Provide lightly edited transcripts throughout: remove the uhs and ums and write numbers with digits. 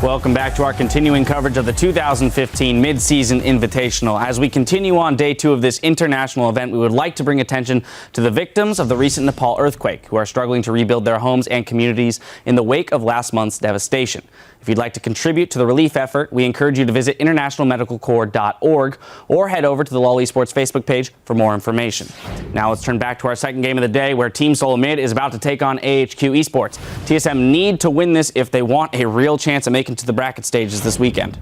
Welcome back to our continuing coverage of the 2015 Mid-Season Invitational. As we continue on day 2 of this international event, we would like to bring attention to the victims of the recent Nepal earthquake who are struggling to rebuild their homes and communities in the wake of last month's devastation. If you'd like to contribute to the relief effort, we encourage you to visit internationalmedicalcorps.org or head over to the LOL Esports Facebook page for more information. Now let's turn back to our second game of the day, where Team Seoul Mid is about to take on AHQ Esports. TSM need to win this if they want a real chance at making to the bracket stages this weekend.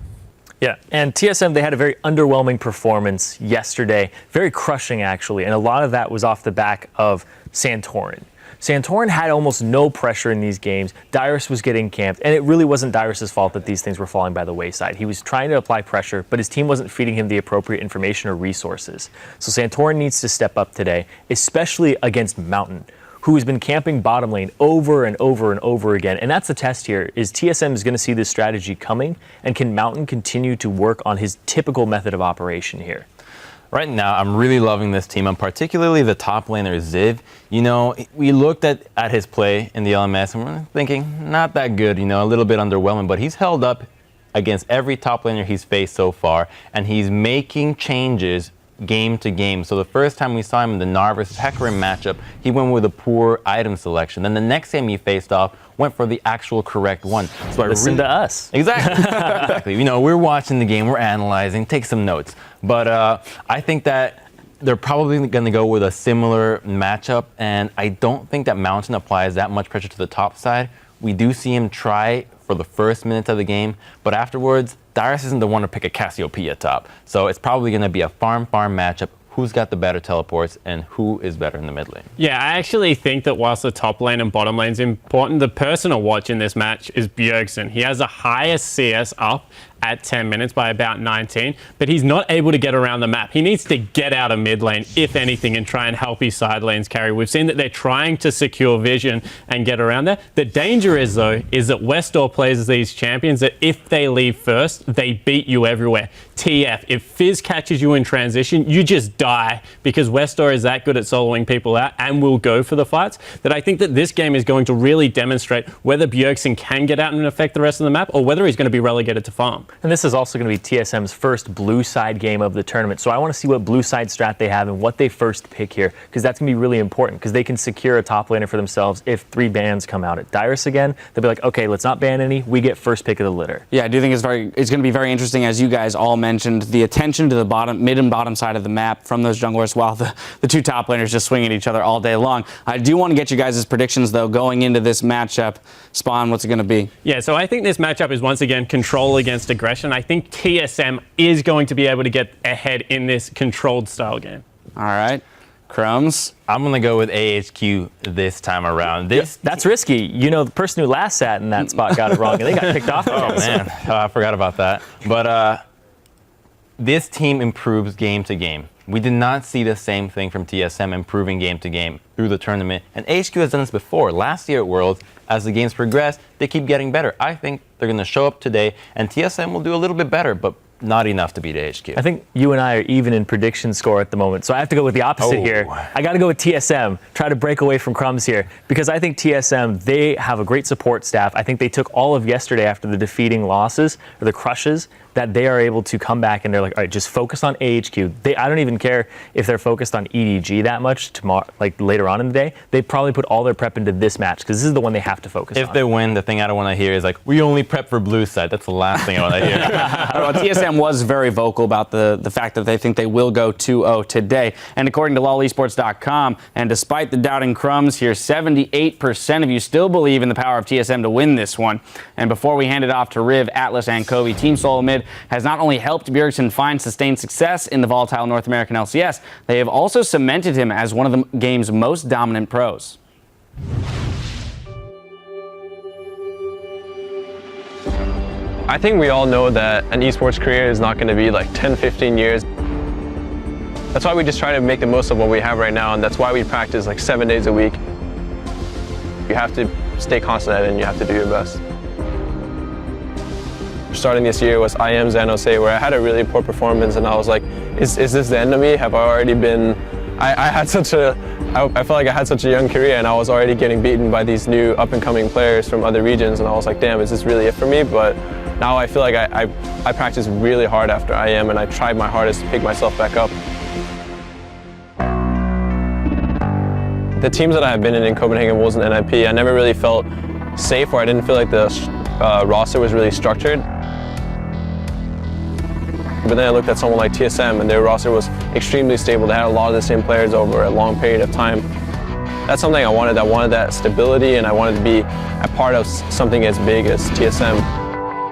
Yeah, and TSM, they had a very underwhelming performance yesterday, very crushing actually, and a lot of that was off the back of Santorin. Santorin had almost no pressure in these games. Dyrus was getting camped, and it really wasn't Dyrus' fault that these things were falling by the wayside. He was trying to apply pressure, but his team wasn't feeding him the appropriate information or resources. So Santorin needs to step up today, especially against Mountain, who has been camping bottom lane over and over and over again. And that's the test here, is TSM is going to see this strategy coming, and can Mountain continue to work on his typical method of operation here? Right now, I'm really loving this team, and particularly the top laner, Ziv. You know, we looked at his play in the LMS, and we're thinking, not that good, you know, a little bit underwhelming, but he's held up against every top laner he's faced so far, and he's making changes game to game. So the first time we saw him in the Gnar versus Hecarim matchup, he went with a poor item selection. Then the next game he faced off, went for the actual correct one. So listen to us. Exactly. Exactly. You know, we're watching the game, we're analyzing, take some notes. But I think that they're probably going to go with a similar matchup, and I don't think that Mountain applies that much pressure to the top side. We do see him try for the first minutes of the game, but afterwards, Dyrus isn't the one to pick a Cassiopeia top. So it's probably going to be a farm matchup. Who's got the better teleports and who is better in the mid lane? Yeah, I actually think that whilst the top lane and bottom lane is important, the person to watch in this match is Bjergsen. He has the highest CS up at 10 minutes by about 19, but he's not able to get around the map. He needs to get out of mid lane, if anything, and try and help his side lanes carry. We've seen that they're trying to secure vision and get around there. The danger is, though, is that Westdoor plays these champions that if they leave first, they beat you everywhere. TF, if Fizz catches you in transition, you just die, because Westdoor is that good at soloing people out and will go for the fights, that I think that this game is going to really demonstrate whether Bjergsen can get out and affect the rest of the map, or whether he's going to be relegated to farm. And this is also going to be TSM's first blue side game of the tournament. So I want to see what blue side strat they have and what they first pick here, because that's going to be really important, because they can secure a top laner for themselves if 3 bans come out. At Dyrus again, they'll be like, okay, let's not ban any. We get first pick of the litter. Yeah, I do think it's going to be very interesting, as you guys all mentioned, the attention to the mid and bottom side of the map from those junglers, while the 2 top laners just swing at each other all day long. I do want to get you guys' predictions, though, going into this matchup. Spawn, what's it going to be? Yeah, so I think this matchup is once again control against aggression. I think TSM is going to be able to get ahead in this controlled style game. All right. Crumbs? I'm going to go with AHQ this time around. That's risky. You know, the person who last sat in that spot got it wrong, and they got picked off. Oh, man. I forgot about that. But this team improves game to game. We did not see the same thing from TSM improving game to game through the tournament. And AHQ has done this before. Last year at Worlds, as the games progress, they keep getting better. I think they're going to show up today, and TSM will do a little bit better, but not enough to beat AHQ. I think you and I are even in prediction score at the moment, so I have to go with the opposite here. I got to go with TSM, try to break away from Crumbs here, because I think TSM, they have a great support staff. I think they took all of yesterday after the defeating losses, or the crushes, that they are able to come back and they're like, all right, just focus on AHQ. I don't even care if they're focused on EDG that much tomorrow, like later on in the day. They probably put all their prep into this match, because this is the one they have to focus on. If they win, the thing I don't want to hear is like, we only prep for blue side. That's the last thing I want to hear. Well, TSM was very vocal about the fact that they think they will go 2-0 today. And according to LOLesports.com, and despite the doubting Crumbs here, 78% of you still believe in the power of TSM to win this one. And before we hand it off to Riv, Atlas, and Kobe, Team Seoul Mid has not only helped Bjergsen find sustained success in the volatile North American LCS, they have also cemented him as one of the game's most dominant pros. I think we all know that an esports career is not going to be like 10, 15 years. That's why we just try to make the most of what we have right now, and that's why we practice like 7 days a week. You have to stay constant at it, and you have to do your best. Starting this year was IM San Jose, where I had a really poor performance, and I was like, is this the end of me? Have I already been... I felt like I had such a young career, and I was already getting beaten by these new up-and-coming players from other regions, and I was like, damn, is this really it for me? But Now I feel like I practice really hard after IM, and I tried my hardest to pick myself back up. The teams that I have been in Copenhagen, Wolves, and NIP, I never really felt safe, or I didn't feel like the roster was really structured. But then I looked at someone like TSM, and their roster was extremely stable. They had a lot of the same players over a long period of time. That's something I wanted. I wanted that stability, and I wanted to be a part of something as big as TSM.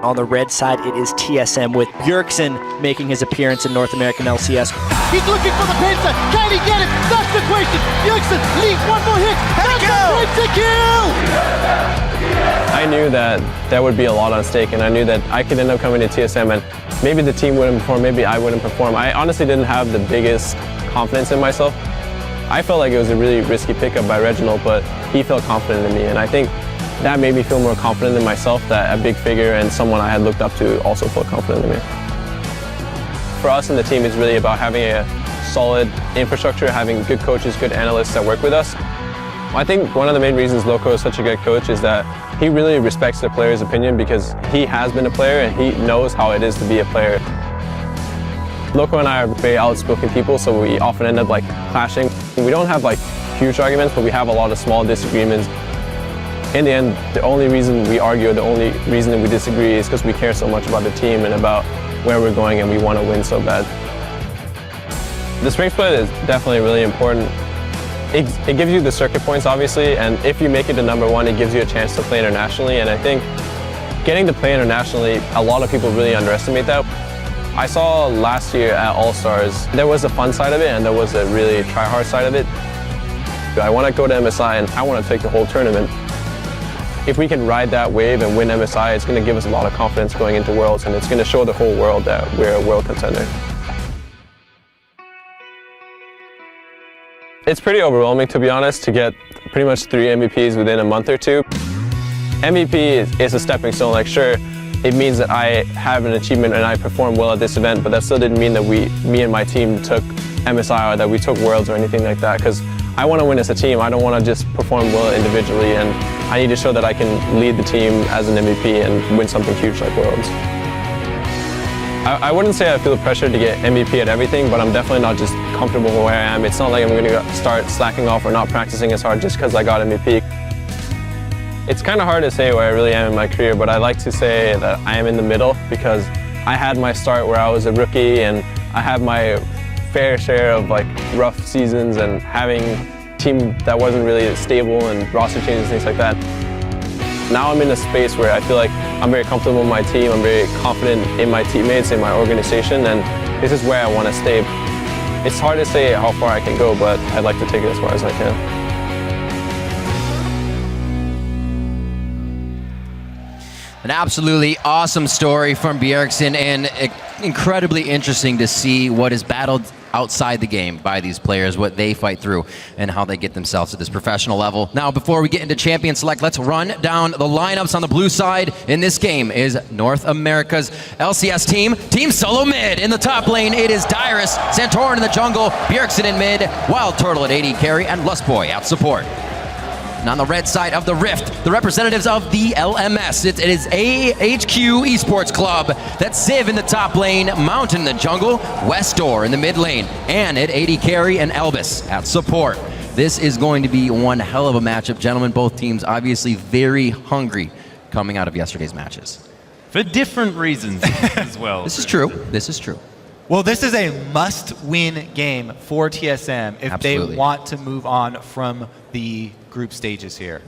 On the red side, it is TSM with Bjergsen making his appearance in North American LCS. He's looking for the pincer. Can he get it? That's the question. Bjergsen leaves one more hit. That's the pincer kill! I knew that there would be a lot on stake, and I knew that I could end up coming to TSM and maybe the team wouldn't perform, maybe I wouldn't perform. I honestly didn't have the biggest confidence in myself. I felt like it was a really risky pickup by Reginald, but he felt confident in me, and I think that made me feel more confident in myself, that a big figure and someone I had looked up to also felt confident in me. For us in the team, it's really about having a solid infrastructure, having good coaches, good analysts that work with us. I think one of the main reasons Loco is such a good coach is that he really respects the player's opinion, because he has been a player and he knows how it is to be a player. Loco and I are very outspoken people, so we often end up clashing. We don't have huge arguments, but we have a lot of small disagreements. In the end, the only reason we argue, the only reason that we disagree is because we care so much about the team and about where we're going, and we want to win so bad. The spring split is definitely really important. It gives you the circuit points, obviously, and if you make it to #1, it gives you a chance to play internationally, and I think getting to play internationally, a lot of people really underestimate that. I saw last year at All-Stars, there was a fun side of it and there was a really try-hard side of it. I want to go to MSI and I want to take the whole tournament. If we can ride that wave and win MSI, it's going to give us a lot of confidence going into Worlds, and it's going to show the whole world that we're a world contender. It's pretty overwhelming, to be honest, to get pretty much 3 MVPs within a month or two. MVP is a stepping stone. Sure, it means that I have an achievement and I performed well at this event, but that still didn't mean that me and my team took MSI or that we took Worlds or anything like that, because I want to win as a team. I don't want to just perform well individually, and I need to show that I can lead the team as an MVP and win something huge like Worlds. I wouldn't say I feel pressure to get MVP at everything, but I'm definitely not just comfortable where I am. It's not like I'm going to start slacking off or not practicing as hard just because I got MVP. It's kind of hard to say where I really am in my career, but I like to say that I am in the middle, because I had my start where I was a rookie and I had my fair share of rough seasons and having a team that wasn't really stable and roster changes, things like that. Now I'm in a space where I feel like I'm very comfortable with my team, I'm very confident in my teammates, in my organization, and this is where I want to stay. It's hard to say how far I can go, but I'd like to take it as far as I can. An absolutely awesome story from Bjergsen, and incredibly interesting to see what is battled outside the game by these players, what they fight through, and how they get themselves to this professional level. Now, before we get into Champion Select, let's run down the lineups. On the blue side in this game is North America's LCS team, Team Solo Mid. In the top lane, it is Dyrus, Santorin in the jungle, Bjergsen in mid, Wild Turtle at AD carry, and Lustboy at support. And on the red side of the Rift, the representatives of the LMS. It is AHQ Esports Club. That's Ziv in the top lane, Mountain in the jungle, Westor in the mid lane, and at AD carry and Elvis at support. This is going to be one hell of a matchup, gentlemen. Both teams obviously very hungry coming out of yesterday's matches. For different reasons as well. This is true. This is true. Well, this is a must-win game for TSM if Absolutely. they want to move on from the group stages here.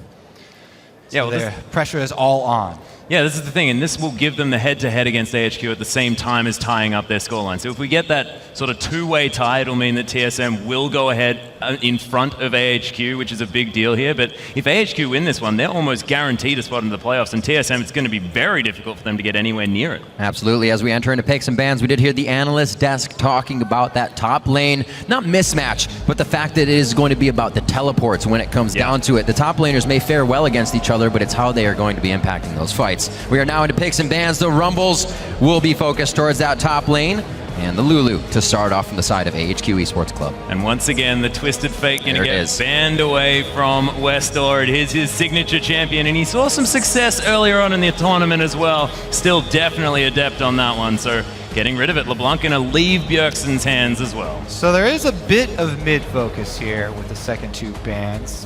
Yeah, So well, their pressure is all on. Yeah, this is the thing, and this will give them the head-to-head against AHQ at the same time as tying up their scoreline. So if we get that sort of two-way tie, it'll mean that TSM will go ahead in front of AHQ, which is a big deal here. But if AHQ win this one, they're almost guaranteed a spot in the playoffs, and TSM, it's going to be very difficult for them to get anywhere near it. Absolutely. As we enter into picks and bans, we did hear the analyst desk talking about that top lane, not mismatch, but the fact that it is going to be about the teleports when it comes down to it. The top laners may fare well against each other, but it's how they are going to be impacting those fights. We are now into picks and bans. The Rumbles will be focused towards that top lane. and the Lulu to start off from the side of AHQ Esports Club. And once again, the Twisted Fate going to There it get is. banned away from Westor. It is his signature champion, and he saw some success earlier on in the tournament as well. Still definitely adept on that one, so getting rid of it. LeBlanc going to leave Bjergsen's hands as well. So there is a bit of mid-focus here with the second 2 bans.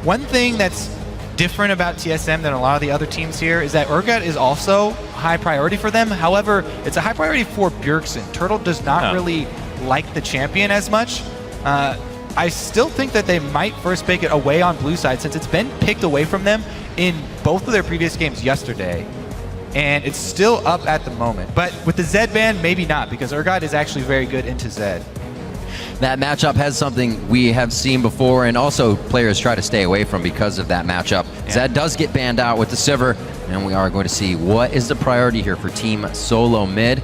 One thing that's different about TSM than a lot of the other teams here is that Urgot is also high priority for them. However, it's a high priority for Bjergsen. Turtle does not really like the champion as much. I still think that they might first pick it away on blue side since it's been picked away from them in both of their previous games yesterday. And it's still up at the moment. But with the Zed ban, maybe not, because Urgot is actually very good into Zed. That matchup has something we have seen before, and also players try to stay away from because of that matchup. Yeah. Zed does get banned out with the Sivir, and we are going to see what is the priority here for Team Solo Mid.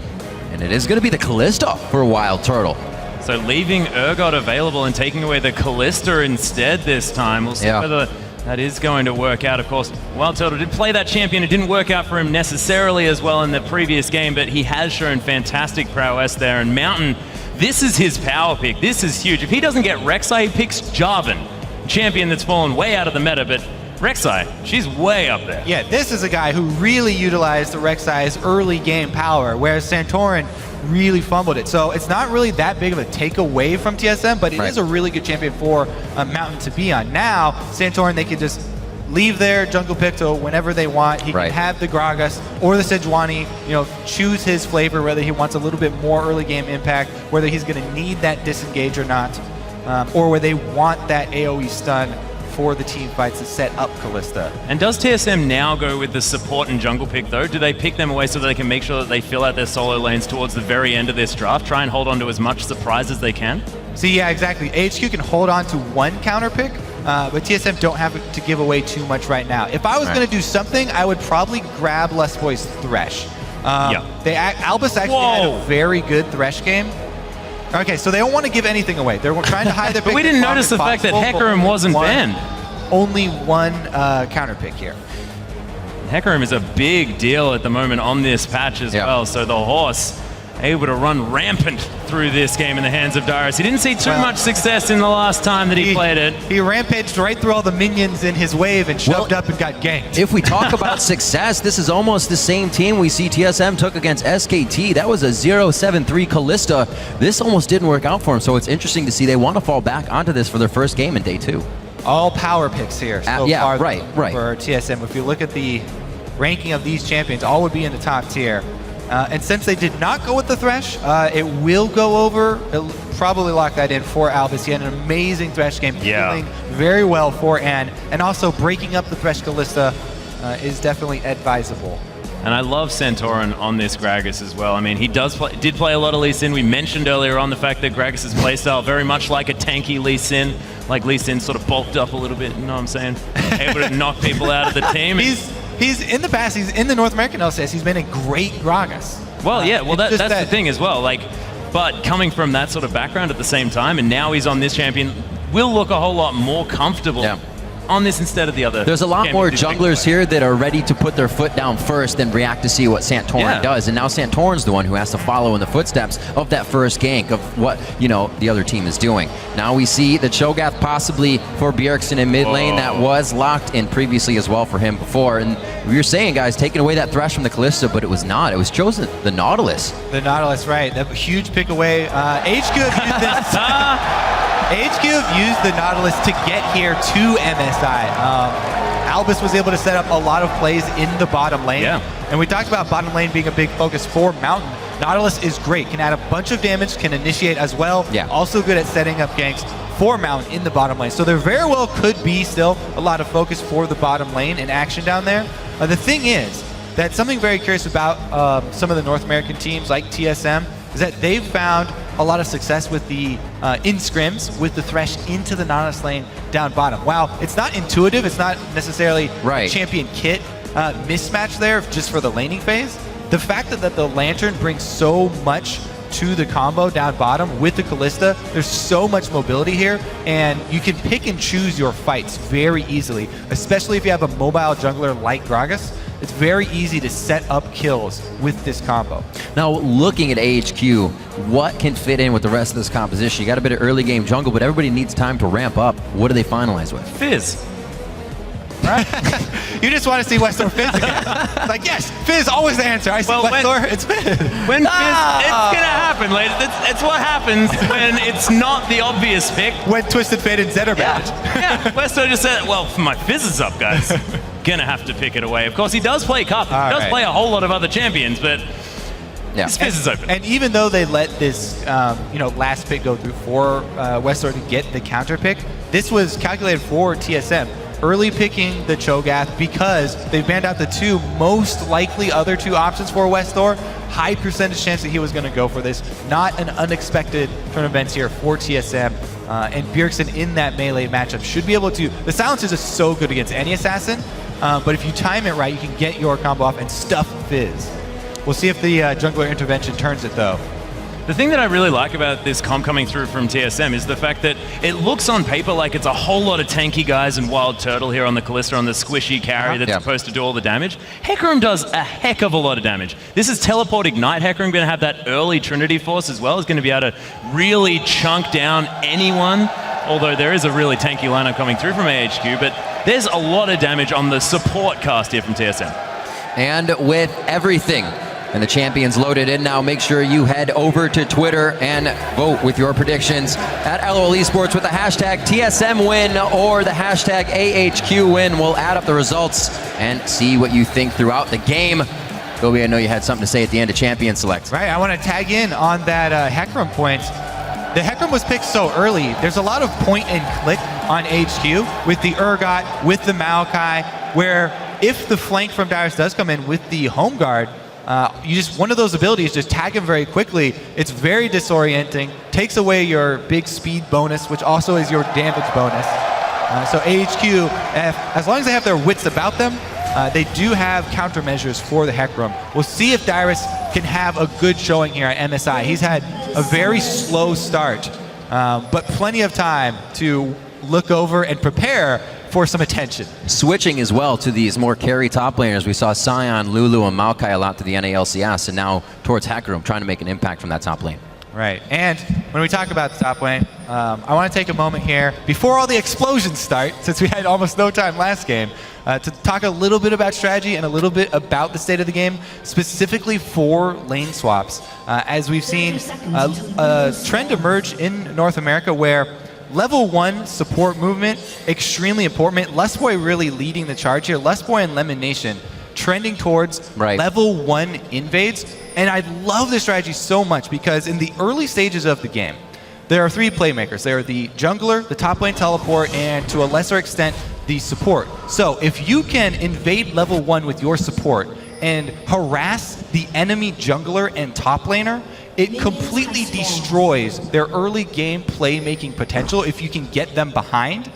And it is going to be the Kalista for Wild Turtle. So leaving Urgot available and taking away the Kalista instead this time. We'll see whether that is going to work out. Of course, Wild Turtle did play that champion. It didn't work out for him necessarily as well in the previous game, but he has shown fantastic prowess there. And Mountain, this is his power pick. This is huge. If he doesn't get Rek'Sai, he picks Jarvan, champion that's fallen way out of the meta, but Rek'Sai, she's way up there. Yeah, this is a guy who really utilized the Rek'Sai's early game power, whereas Santorin really fumbled it. So it's not really that big of a takeaway from TSM, but it is a really good champion for Mountain to be on. Now, Santorin, they can just leave their jungle pick to whenever they want. He can have the Gragas or the Sejuani, choose his flavor, whether he wants a little bit more early game impact, whether he's going to need that disengage or not, or whether they want that AoE stun for the team fights to set up Kalista. And does TSM now go with the support and jungle pick though? Do they pick them away so that they can make sure that they fill out their solo lanes towards the very end of this draft, try and hold on to as much surprise as they can? See, yeah, exactly. AHQ can hold on to one counter pick, but TSM don't have to give away too much right now. If I was going to do something, I would probably grab Lesboy's Thresh. Albus actually had a very good Thresh game. Okay, so they don't want to give anything away. They're trying to hide their pick. But we didn't notice the fact that Hecarim wasn't banned. Only one counter pick here. Hecarim is a big deal at the moment on this patch as well, so the horse able to run rampant through this game in the hands of Darius. He didn't see too much success in the last time that he played it. He rampaged right through all the minions in his wave and shoved up and got ganked. If we talk about success, this is almost the same team we see TSM took against SKT. That was a 0-7-3 Kalista. This almost didn't work out for him, so it's interesting to see they want to fall back onto this for their first game in day 2. All power picks here so far right. for TSM. If you look at the ranking of these champions, all would be in the top tier. And since they did not go with the Thresh, it will go over. It'll probably lock that in for Albus. He had an amazing Thresh game, feeling very well for Ann. And also breaking up the Thresh Kalista is definitely advisable. And I love Santorin on this Gragas as well. I mean, he did play a lot of Lee Sin. We mentioned earlier on the fact that Gragas' playstyle very much like a tanky Lee Sin. Like Lee Sin sort of bulked up a little bit, you know what I'm saying? Able to knock people out of the team. He's in the past, he's in the North American LCS, he's been a great Gragas. Well, yeah, well, that's the thing as well. But coming from that sort of background at the same time, and now he's on this champion, will look a whole lot more comfortable on this instead of the other. There's a lot more junglers here that are ready to put their foot down first and react to see what Santorin does. And now Santorin's the one who has to follow in the footsteps of that first gank of what, the other team is doing. Now we see the Cho'Gath possibly for Bjergsen in mid lane. That was locked in previously as well for him before. And we were saying, guys, taking away that Thresh from the Kalista, but it was not. It was chosen the Nautilus. The Nautilus, right. That huge pick away. AHQ have used this. AHQ have used the Nautilus to get here to MSI. Albus was able to set up a lot of plays in the bottom lane. And we talked about bottom lane being a big focus for Mountain. Nautilus is great, can add a bunch of damage, can initiate as well. Also good at setting up ganks for Mountain in the bottom lane. So there very well could be still a lot of focus for the bottom lane and action down there. The thing is that something very curious about some of the North American teams like TSM is that they've found a lot of success with the in scrims with the Thresh into the Nautilus lane down bottom. While it's not intuitive, it's not necessarily a champion kit mismatch there just for the laning phase. The fact that the Lantern brings so much to the combo down bottom with the Kalista, there's so much mobility here, and you can pick and choose your fights very easily, especially if you have a mobile jungler like Gragas. it's very easy to set up kills with this combo. Now, looking at AHQ, what can fit in with the rest of this composition? You got a bit of early game jungle, but everybody needs time to ramp up. What do they finalize with? Fizz. Right? You just want to see Westor Fizz again. Like, yes, Fizz, always the answer. I see Westor, it's Fizz. When Fizz, it's going to happen, ladies. It's what happens when it's not the obvious pick. When Twisted Fate and Zed are banned. Yeah, Westor just said, well, my Fizz is up, guys. Gonna have to pick it away. Of course, he does play Cup. He does play a whole lot of other champions, but his Fizz is open. And even though they let this last pick go through for Westor to get the counter pick, this was calculated for TSM. Early picking the Cho'Gath because they banned out the two most likely other two options for Westor. High percentage chance that he was going to go for this. Not an unexpected turn of events here for TSM. And Bjergsen in that melee matchup should be able to... The silencers are so good against any assassin, but if you time it right, you can get your combo off and stuff Fizz. We'll see if the jungler intervention turns it, though. The thing that I really like about this comp coming through from TSM is the fact that it looks on paper like it's a whole lot of tanky guys and Wild Turtle here on the Kalista on the squishy carry that's supposed to do all the damage. Hecarim does a heck of a lot of damage. This is Teleport Ignite. Hecarim going to have that early Trinity Force as well. Is going to be able to really chunk down anyone, although there is a really tanky lineup coming through from AHQ, but there's a lot of damage on the support cast here from TSM. And with everything and the champions loaded in now, make sure you head over to Twitter and vote with your predictions at LOL Esports with the hashtag TSM win or the hashtag AHQ win. We'll add up the results and see what you think throughout the game. Gobi, I know you had something to say at the end of Champion Select. Right, I want to tag in on that Hecarim point. The Hecarim was picked so early. There's a lot of point and click on HQ with the Urgot, with the Maokai, where if the flank from Darius does come in with the home guard, you just, one of those abilities, just tag him very quickly. It's very disorienting, takes away your big speed bonus, which also is your damage bonus. So AHQ, as long as they have their wits about them, they do have countermeasures for the Hecarim. We'll see if Darius can have a good showing here at MSI. He's had a very slow start, but plenty of time to look over and prepare for some attention. Switching as well to these more carry top laners. We saw Sion, Lulu, and Maokai a lot to the NALCS, and now towards Hecarim, trying to make an impact from that top lane. Right, and when we talk about the top lane, I want to take a moment here, before all the explosions start, since we had almost no time last game, to talk a little bit about strategy and a little bit about the state of the game, specifically for lane swaps. As we've seen a trend emerge in North America where level 1 support movement, extremely important. Lustboy really leading the charge here. Lustboy and Lemon Nation trending towards level 1 invades. And I love this strategy so much because in the early stages of the game, there are 3 playmakers. There are the jungler, the top lane teleport, and to a lesser extent, the support. So if you can invade level 1 with your support and harass the enemy jungler and top laner, it completely destroys their early game playmaking potential if you can get them behind.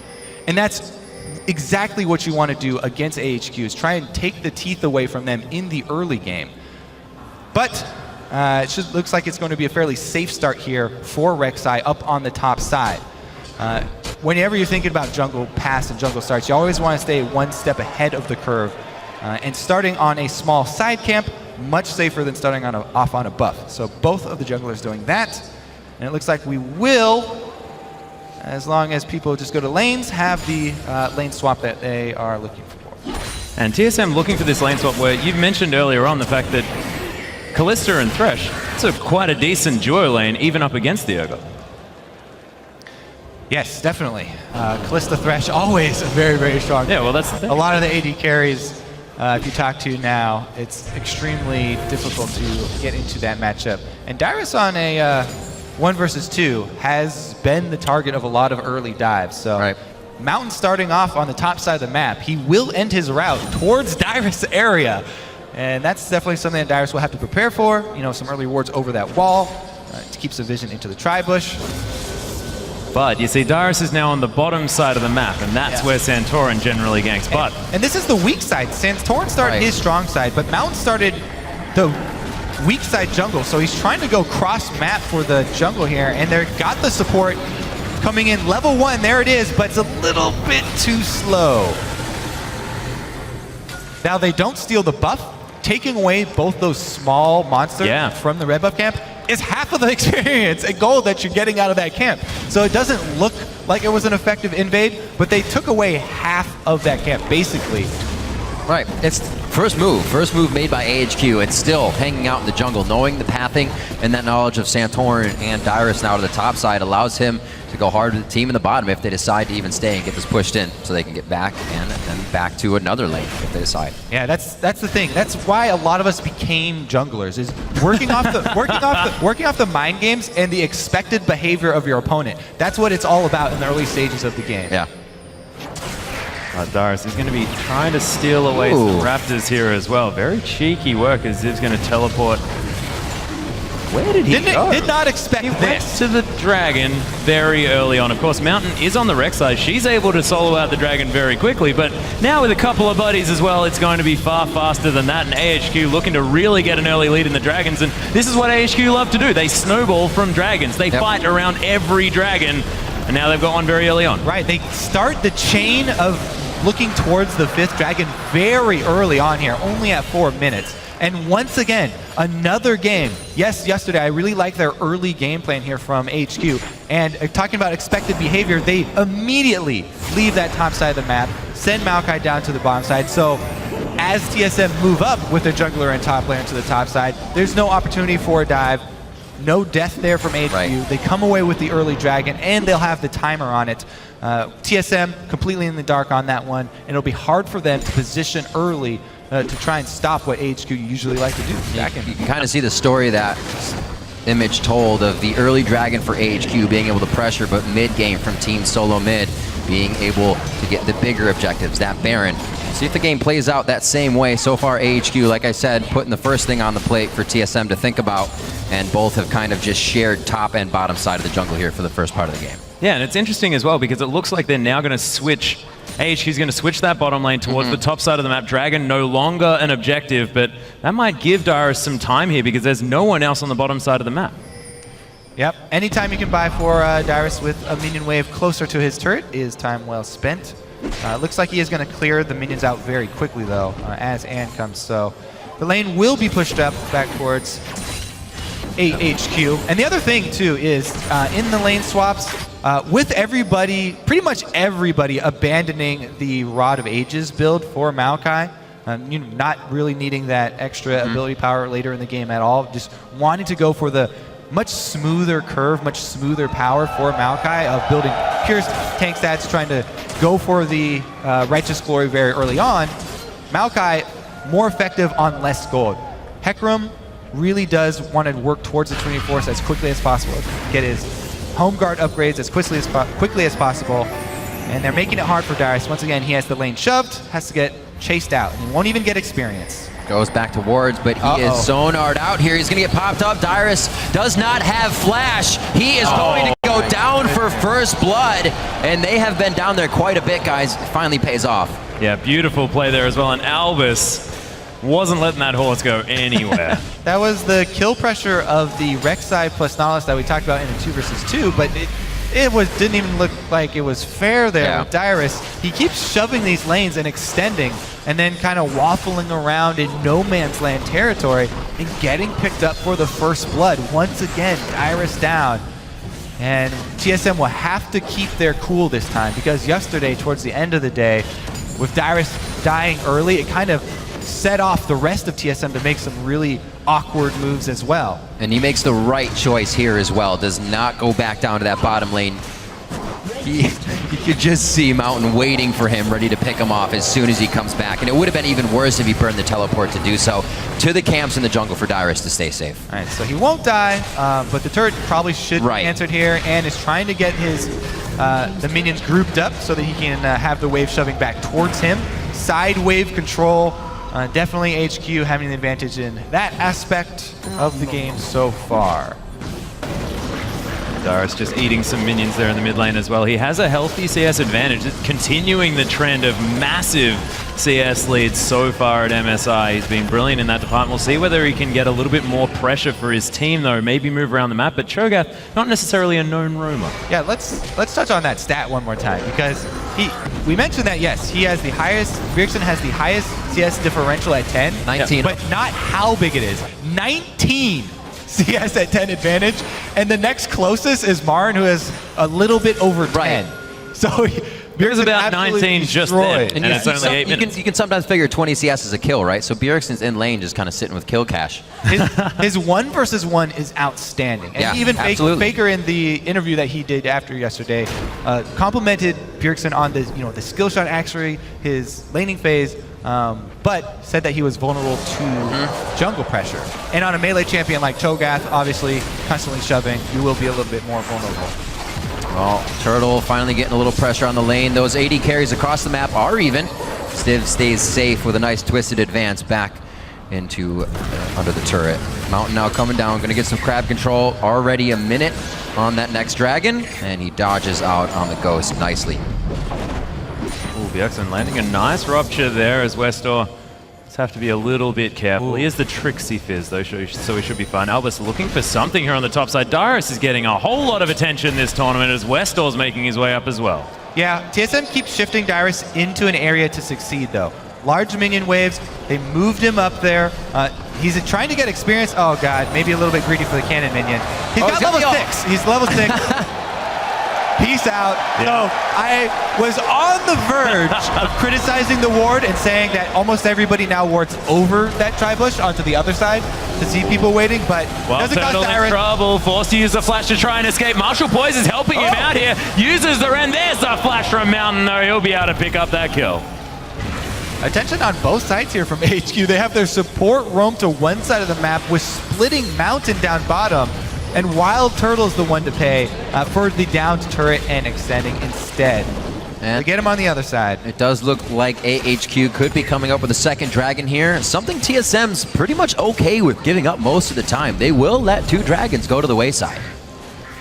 And that's exactly what you want to do against AHQ, is try and take the teeth away from them in the early game. But it looks like it's going to be a fairly safe start here for Rek'Sai up on the top side. Whenever you're thinking about jungle pass and jungle starts, you always want to stay one step ahead of the curve. And starting on a small side camp, much safer than starting on off on a buff. So both of the junglers doing that. And it looks like we will, as long as people just go to lanes, have the lane swap that they are looking for. And TSM looking for this lane swap where you mentioned earlier on the fact that Kalista and Thresh, it's quite a decent duo lane even up against the Urgot. Yes, definitely. Kalista Thresh, always a very, very strong. Yeah, well that's the thing. A lot of the AD carries, if you talk to now, it's extremely difficult to get into that matchup. And Darius on a 1 versus 2 has been the target of a lot of early dives. So Mountain starting off on the top side of the map, he will end his route towards Darius' area. And that's definitely something that Darius will have to prepare for. You know, some early wards over that wall to keep some vision into the tri-bush. But you see, Darius is now on the bottom side of the map, and that's where Santorin generally ganks. But and this is the weak side. Santorin started his strong side, but Mountain started the weak side jungle. So he's trying to go cross map for the jungle here, and they've got the support coming in level 1. There it is, but it's a little bit too slow. Now they don't steal the buff. Taking away both those small monsters from the red buff camp is half of the experience and gold that you're getting out of that camp. So it doesn't look like it was an effective invade, but they took away half of that camp, basically. Right. It's first move made by AHQ. It's still hanging out in the jungle, knowing the pathing and that knowledge of Santorin and Dyrus now to the top side allows him to go hard with the team in the bottom if they decide to even stay and get this pushed in, so they can get back and then back to another lane if they decide. Yeah, that's the thing. That's why a lot of us became junglers, is working off the mind games and the expected behavior of your opponent. That's what it's all about in the early stages of the game. Yeah. Dyrus is going to be trying to steal away some Raptors here as well. Very cheeky work as Ziv's going to teleport. Where did he go? Did not expect this. To the Dragon very early on. Of course, Mountain is on the Rex side. She's able to solo out the Dragon very quickly, but now with a couple of buddies as well, it's going to be far faster than that, and AHQ looking to really get an early lead in the Dragons, and this is what AHQ love to do. They snowball from Dragons. They fight around every Dragon, and now they've got one very early on. Right, they start the chain of looking towards the 5th Dragon very early on here, only at 4 minutes. And once again, another game. Yes, yesterday I really like their early game plan here from HQ. And talking about expected behavior, they immediately leave that top side of the map, send Maokai down to the bottom side. So as TSM move up with their jungler and top laner to the top side, there's no opportunity for a dive. No death there from HQ. Right. They come away with the early Dragon, and they'll have the timer on it. TSM completely in the dark on that one, and it'll be hard for them to position early to try and stop what HQ usually like to do. You can kind of see the story that Image told of the early Dragon for AHQ being able to pressure, but mid-game from Team Solo Mid being able to get the bigger objectives, that Baron. See if the game plays out that same way. So far, AHQ, like I said, putting the first thing on the plate for TSM to think about, and both have kind of just shared top and bottom side of the jungle here for the first part of the game. Yeah, and it's interesting as well because it looks like they're now going to switch. AHQ's going to switch that bottom lane towards the top side of the map. Dragon no longer an objective, but that might give Dyrus some time here because there's no one else on the bottom side of the map. Yep, anytime you can buy for Dyrus with a minion wave closer to his turret is time well spent. Looks like he is going to clear the minions out very quickly though, as Ann comes. So the lane will be pushed up back towards AHQ. And the other thing too is in the lane swaps, with everybody, pretty much everybody abandoning the Rod of Ages build for Maokai, not really needing that extra ability power later in the game at all, just wanting to go for the much smoother curve, much smoother power for Maokai of building pure tank stats, trying to go for the Righteous Glory very early on. Maokai, more effective on less gold. Hecarim really does want to work towards the Trinity Force as quickly as possible, get his home guard upgrades as quickly as possible, and they're making it hard for Dyrus. Once again, he has the lane shoved, has to get chased out, and he won't even get experience. Goes back to wards, but he is zoned out here. He's going to get popped up. Dyrus does not have flash. He is going to go down for first blood, and they have been down there quite a bit, guys. It finally pays off. Yeah, beautiful play there as well, and Albus wasn't letting that horse go anywhere. That was the kill pressure of the Rek'Sai plus Nautilus that we talked about in the 2 versus 2, but it didn't even look like it was fair there with Dyrus. He keeps shoving these lanes and extending, and then kind of waffling around in no man's land territory and getting picked up for the first blood. Once again, Dyrus down. And TSM will have to keep their cool this time, because yesterday, towards the end of the day, with Dyrus dying early, it kind of set off the rest of TSM to make some really awkward moves as well. And he makes the right choice here as well. Does not go back down to that bottom lane. You could just see Mountain waiting for him, ready to pick him off as soon as he comes back. And it would have been even worse if he burned the teleport to do so. To the camps in the jungle for Dyrus to stay safe. All right, so he won't die, but the turret probably should be answered here, and is trying to get his the minions grouped up so that he can have the wave shoving back towards him. Side wave control. Definitely HQ having the advantage in that aspect of the game so far. Dyrus just eating some minions there in the mid lane as well. He has a healthy CS advantage, continuing the trend of massive CS leads so far at MSI. He's been brilliant in that department. We'll see whether he can get a little bit more pressure for his team, though. Maybe move around the map, but Cho'Gath, not necessarily a known roamer. Yeah, let's touch on that stat one more time, because we mentioned that, yes, he has the highest, Bjergsen has the highest CS differential at 10. 19. But not how big it is. 19 CS at 10 advantage, and the next closest is Marin, who has a little bit over 10. Right. So There's about 19 just then, and it's only 8 minutes. You can sometimes figure 20 CS is a kill, right? So Bjergsen's in lane just kind of sitting with kill cash. His 1 versus 1 is outstanding. And Yeah, even absolutely. Faker in the interview that he did after yesterday complimented Bjergsen on the skill shot accuracy, his laning phase, but said that he was vulnerable to jungle pressure. And on a melee champion like Cho'Gath, obviously constantly shoving, you will be a little bit more vulnerable. Well, Turtle finally getting a little pressure on the lane. Those AD carries across the map are even. Stiv stays safe with a nice twisted advance back into under the turret. Mountain now coming down, going to get some crab control. Already a minute on that next dragon, and he dodges out on the ghost nicely. Ooh, Bjergsen landing a nice rupture there as Westor. Just have to be a little bit careful. He is the Trixie Fizz though, so he should be fine. Albus looking for something here on the top side. Dyrus is getting a whole lot of attention this tournament as Westor's making his way up as well. Yeah, TSM keeps shifting Dyrus into an area to succeed though. Large minion waves, they moved him up there. He's trying to get experience. Oh god, maybe a little bit greedy for the cannon minion. He's got level 6. He's level 6. Peace out. Yeah. No, I was on the verge of criticizing the ward and saying that almost everybody now wards over that tri-bush onto the other side to see people waiting, but Well, doesn't cost Turtle in Dyrus. trouble, forced to use the flash to try and escape. Marshall Poise is helping him out here. Uses the Ren. There's the flash from Mountain, though. He'll be able to pick up that kill. Attention on both sides here from AHQ. They have their support roam to one side of the map with splitting Mountain down bottom. And Wild Turtle's the one to pay for the downed turret and extending instead. And they get him on the other side. it does look like AHQ could be coming up with a second dragon here. Something TSM's pretty much okay with giving up most of the time. They will let 2 dragons go to the wayside.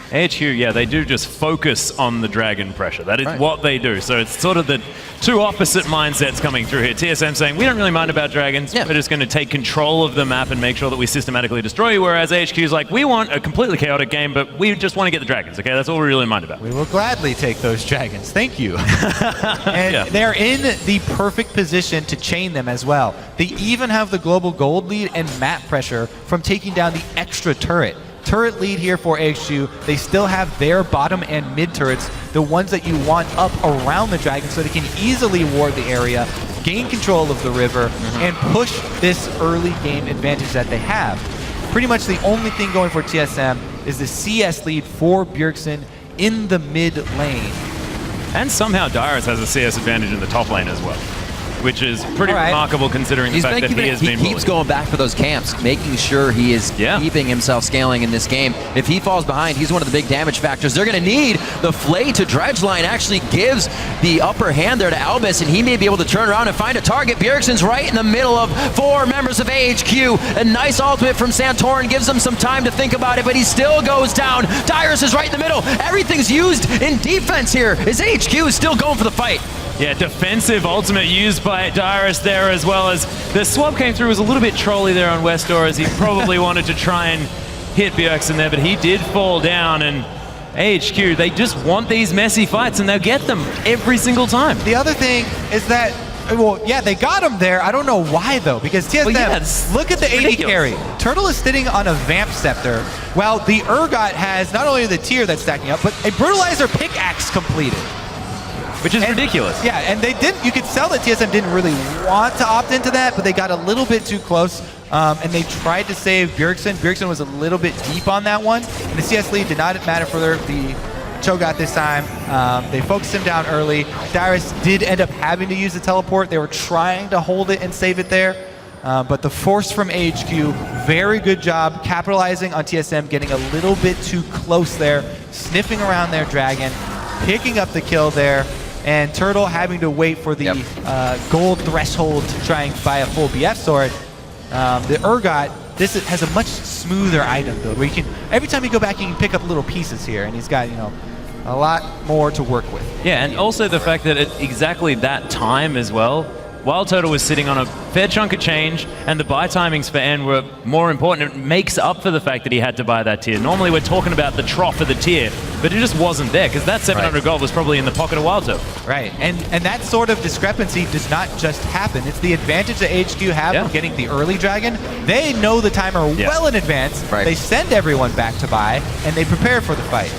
AHQ, yeah, they do just focus on the dragon pressure. That is what they do. So it's sort of the two opposite mindsets coming through here. TSM saying, we don't really mind about dragons. Yeah. We're just going to take control of the map and make sure that we systematically destroy you. Whereas AHQ is like, we want a completely chaotic game, but we just want to get the dragons, okay? That's all we really mind about. We will gladly take those dragons. Thank you. And they're in the perfect position to chain them as well. They even have the global gold lead and map pressure from taking down the extra turret. Turret lead here for AHQ. They still have their bottom and mid turrets, the ones that you want up around the dragon so they can easily ward the area, gain control of the river, and push this early game advantage that they have. Pretty much the only thing going for TSM is the CS lead for Bjergsen in the mid lane. And somehow Dyrus has a CS advantage in the top lane as well, which is pretty remarkable considering the fact that he has been He keeps going back for those camps, making sure he is keeping himself scaling in this game. If he falls behind, he's one of the big damage factors. They're going to need the Flay to Dredge line actually gives the upper hand there to Albus, and he may be able to turn around and find a target. Bjergsen's right in the middle of 4 members of AHQ. A nice ultimate from Santorin gives him some time to think about it, but he still goes down. Dyrus is right in the middle. Everything's used in defense here. His AHQ is still going for the fight. Yeah, defensive ultimate used by Dyrus there, as well as the swap came through, was a little bit trolly there on Westor, as he probably wanted to try and hit Bjergsen there, but he did fall down. And AHQ, they just want these messy fights, and they'll get them every single time. The other thing is that, well, yeah, they got him there. I don't know why, though, because TSM, look at the AD carry. Turtle is sitting on a Vamp Scepter, while the Urgot has not only the tier that's stacking up, but a Brutalizer pickaxe completed. Which is ridiculous. Yeah, and they didn't, you could tell that TSM didn't really want to opt into that, but they got a little bit too close, and they tried to save Bjergsen. Bjergsen was a little bit deep on that one, and the CS lead did not matter for the Cho'Gath this time. They focused him down early. Dyrus did end up having to use the teleport. They were trying to hold it and save it there, but the force from AHQ, very good job capitalizing on TSM getting a little bit too close there, sniffing around their dragon, picking up the kill there, and Turtle having to wait for the gold threshold to try and buy a full BF sword. The Urgot, this has a much smoother item build, where you can, every time you go back, you can pick up little pieces here, and he's got, a lot more to work with. Yeah, and also the fact that at exactly that time as well, Wild Turtle was sitting on a fair chunk of change, and the buy timings for N were more important. It makes up for the fact that he had to buy that tier. Normally we're talking about the trough of the tier, but it just wasn't there, because that 700 gold was probably in the pocket of Wild Turtle. Right, and that sort of discrepancy does not just happen. It's the advantage that AHQ have of getting the early dragon. They know the timer well in advance. Right. They send everyone back to buy, and they prepare for the fight.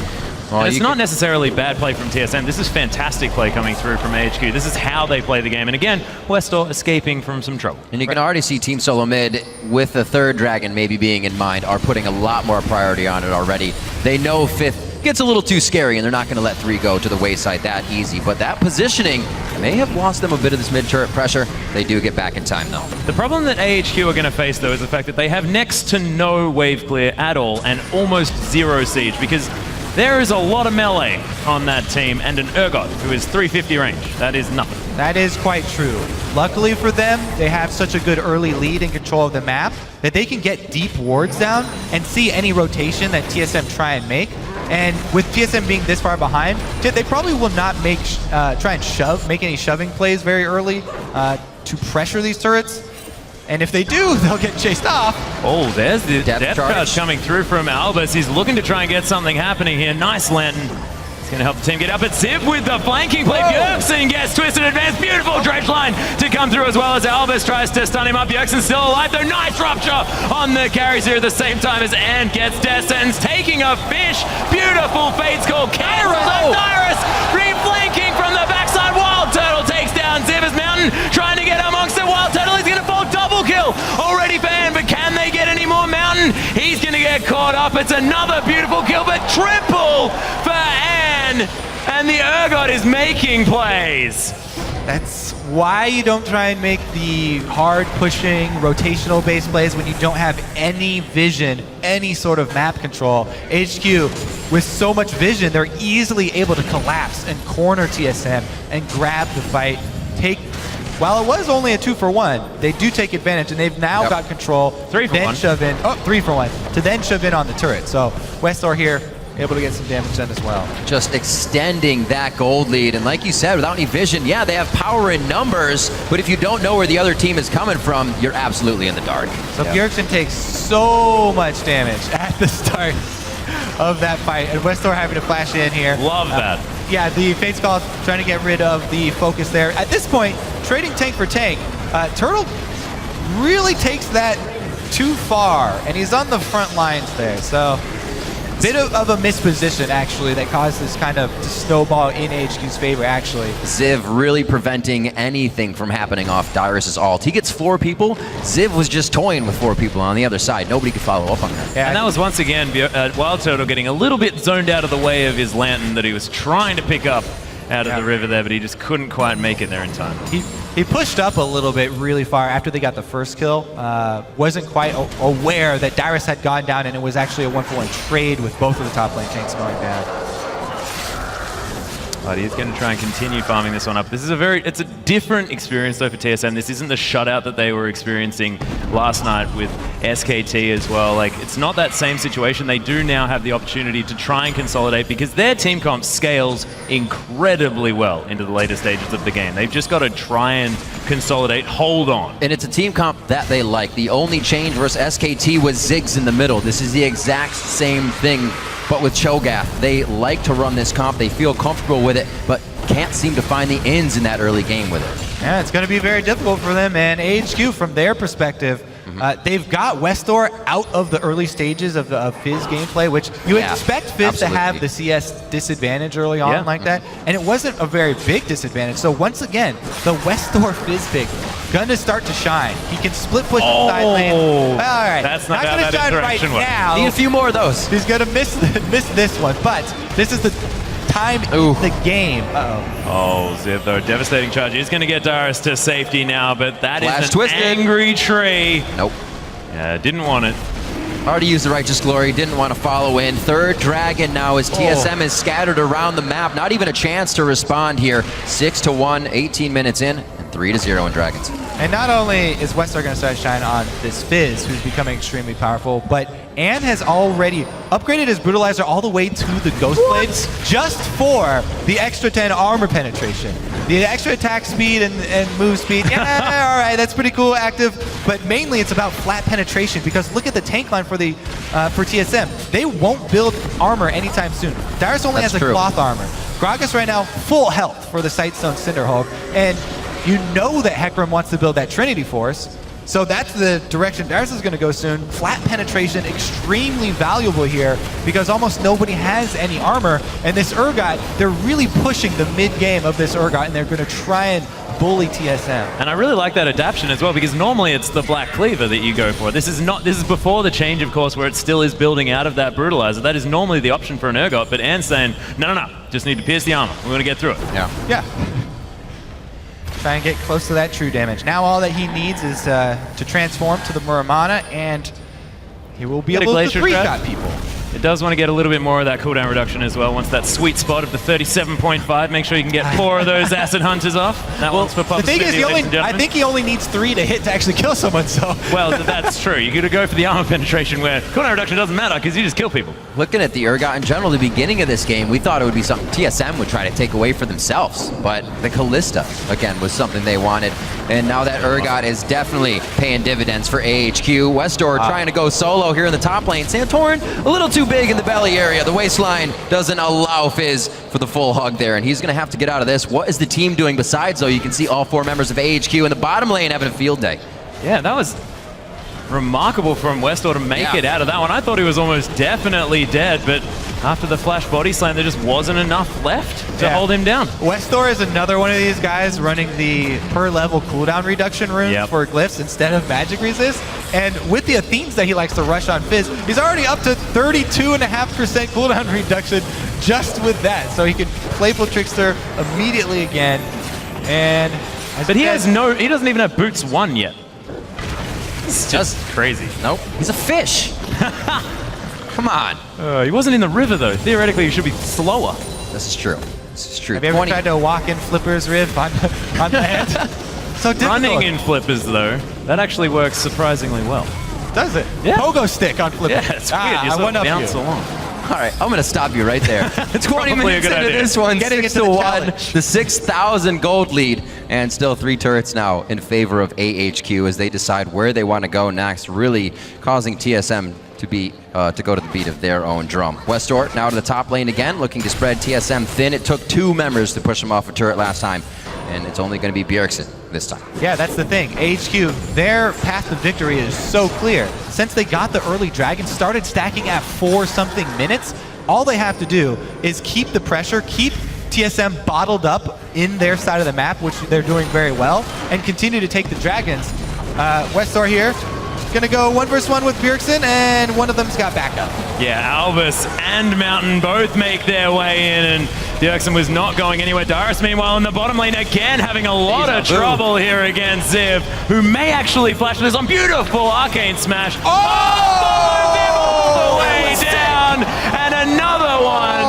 And it's not necessarily bad play from TSM. This is fantastic play coming through from AHQ. This is how they play the game. And again, Westor escaping from some trouble. And you can already see Team Solo Mid, with the third dragon maybe being in mind, are putting a lot more priority on it already. They know 5th gets a little too scary, and they're not going to let 3 go to the wayside that easy. But that positioning may have lost them a bit of this mid-turret pressure. They do get back in time, though. The problem that AHQ are going to face, though, is the fact that they have next to no wave clear at all and almost 0 siege, because there is a lot of melee on that team, and an Urgot who is 350 range. That is nothing. That is quite true. Luckily for them, they have such a good early lead and control of the map that they can get deep wards down and see any rotation that TSM try and make. And with TSM being this far behind, they probably will not make try and make any shoving plays very early to pressure these turrets. And if they do, they'll get chased off. Oh, there's the Depth charge coming through from Albus. He's looking to try and get something happening here. Nice Lantern. It's going to help the team get up. It's Ziv with the flanking play. Bjergsen gets twisted advance. Beautiful dredge line to come through, as well as Albus tries to stun him up. Bjergsen's still alive, though. Nice rupture on the carries here at the same time as Ant gets death sentence, taking a fish. Beautiful Fate's Call. Cancelled on Dyrus. Reflanking from the backside. Wild Turtle takes down Ziv's Mountain, trying to get amongst the Wild Turtle. He's going to fall. Double kill already for Ant, but can they get any more Mountain? He's going to get caught up. It's another beautiful kill, but triple for Ant. And the Urgot is making plays. That's why you don't try and make the hard pushing rotational base plays when you don't have any vision, any sort of map control. HQ, with so much vision, they're easily able to collapse and corner TSM and grab the fight. While it was only a 2-for-1, they do take advantage, and they've now got control. 3-for-1. Shove in. Oh, 3-for-1 to then shove in on the turret. So Westor here able to get some damage done as well. Just extending that gold lead, and like you said, without any vision, yeah, they have power in numbers, but if you don't know where the other team is coming from, you're absolutely in the dark. So Bjergsen takes so much damage at the start of that fight, and Westor having to flash in here. Love that. Yeah, the Fate's Call trying to get rid of the focus there. At this point, trading tank for tank, Turtle really takes that too far, and he's on the front lines there, so bit of a misposition, actually, that caused this kind of to snowball in AHQ's favor, actually. Ziv really preventing anything from happening off Dyrus's ult. He gets 4 people. Ziv was just toying with 4 people on the other side. Nobody could follow up on that. Yeah. And that was once again Wild Turtle getting a little bit zoned out of the way of his Lantern that he was trying to pick up out of the river there, but he just couldn't quite make it there in time. He pushed up a little bit really far after they got the first kill. Wasn't quite aware that Dyrus had gone down, and it was actually a 1-for-1 trade with both of the top lane tanks going down. But he's going to try and continue farming this one up. This is it's a different experience though for TSM. This isn't the shutout that they were experiencing last night with SKT as well. Like, it's not that same situation. They do now have the opportunity to try and consolidate because their team comp scales incredibly well into the later stages of the game. They've just got to try and consolidate, hold on. And it's a team comp that they like. The only change versus SKT was Ziggs in the middle. This is the exact same thing, but with Cho'Gath. They like to run this comp. They feel comfortable with it, but can't seem to find the ends in that early game with it. Yeah, it's going to be very difficult for them, and AHQ, from their perspective, they've got Westor out of the early stages of Fizz gameplay, which you expect Fizz to have the CS disadvantage early on like that, and it wasn't a very big disadvantage. So once again, the Westor Fizz pick gonna start to shine. He can split push the side lane. All right, that's not how gonna that shine right interaction works. now. Need a few more of those. He's gonna miss this one, but this is the time in the game. Oh, Ziv though, devastating charge. He's going to get Dyrus to safety now, but that is an angry tree. Nope. Yeah, didn't want it. Already used the Righteous Glory, didn't want to follow in. Third Dragon now as TSM is scattered around the map. Not even a chance to respond here. 6-1, 18 minutes in, and 3-0 in Dragons. And not only is Westar going to start to shine on this Fizz, who's becoming extremely powerful, but Ann has already upgraded his Brutalizer all the way to the Ghost Blades just for the extra 10 armor penetration. The extra attack speed and move speed, yeah, all right, that's pretty cool, active. But mainly it's about flat penetration, because look at the tank line for TSM. They won't build armor anytime soon. Dyrus only has a cloth armor. Gragas right now, full health for the Sightstone Cinderhulk. And you know that Hecarim wants to build that Trinity Force, so that's the direction Darius is going to go soon. Flat penetration, extremely valuable here, because almost nobody has any armor, and this Urgot, they're really pushing the mid-game of this Urgot, and they're going to try and bully TSM. And I really like that adaptation as well, because normally it's the Black Cleaver that you go for. This is before the change, of course, where it still is building out of that Brutalizer. That is normally the option for an Urgot, but Ann's saying, no, just need to pierce the armor. We're going to get through it. Yeah. Try and get close to that true damage. Now all that he needs is to transform to the Muramana, and he will be able to three-shot people. It does want to get a little bit more of that cooldown reduction as well. Once that sweet spot of the 37.5, make sure you can get 4 of those Acid Hunters off. That one's for Papa The thing is, I think he only needs 3 to hit to actually kill someone, so... Well, that's true. You got to go for the armor penetration, where cooldown reduction doesn't matter, because you just kill people. Looking at the Urgot in general, the beginning of this game, we thought it would be something TSM would try to take away for themselves, but the Callista, again, was something they wanted. And now that Urgot is definitely paying dividends for AHQ. Westor trying to go solo here in the top lane. Santorin, a little too big in the belly area. The waistline doesn't allow Fizz for the full hug there, and he's going to have to get out of this. What is the team doing besides, though? You can see all 4 members of AHQ in the bottom lane having a field day. Yeah, that was remarkable from Westor to make it out of that one. I thought he was almost definitely dead, but after the flash body slam, there just wasn't enough left to hold him down. Westor is another one of these guys running the per level cooldown reduction rune for glyphs instead of magic resist. And with the Athenes that he likes to rush on Fizz, he's already up to 32.5% cooldown reduction just with that. So he can Playful Trickster immediately again. And but he doesn't even have Boots 1 yet. It's just crazy. Nope. He's a fish. Come on. He wasn't in the river, though. Theoretically, he should be slower. This is true. This is true. Have you ever tried to walk in Flipper's Riff on land? So difficult. Running in Flippers, though, that actually works surprisingly well. Does it? Yeah. Pogo stick on Flippers. Yeah, it's weird. You sort of bounce along. All right, I'm going to stop you right there. 20 minutes into this one, 6-1, the 6,000 gold lead, and still 3 turrets now in favor of AHQ as they decide where they want to go next, really causing TSM to go to the beat of their own drum. Westor now to the top lane again, looking to spread TSM thin. It took 2 members to push him off a turret last time, and it's only going to be Bjergsen this time. Yeah, that's the thing. AHQ, their path to victory is so clear. Since they got the early dragon, started stacking at 4-something minutes, all they have to do is keep the pressure, keep TSM bottled up in their side of the map, which they're doing very well, and continue to take the dragons. Westor here, gonna go 1v1 with Bjergsen, and one of them's got backup. Yeah, Albus and Mountain both make their way in, and Bjergsen was not going anywhere. Darius, meanwhile, in the bottom lane again, having a lot of trouble here against Ziv, who may actually flash this on. Beautiful Arcane Smash. All the way down, and another one.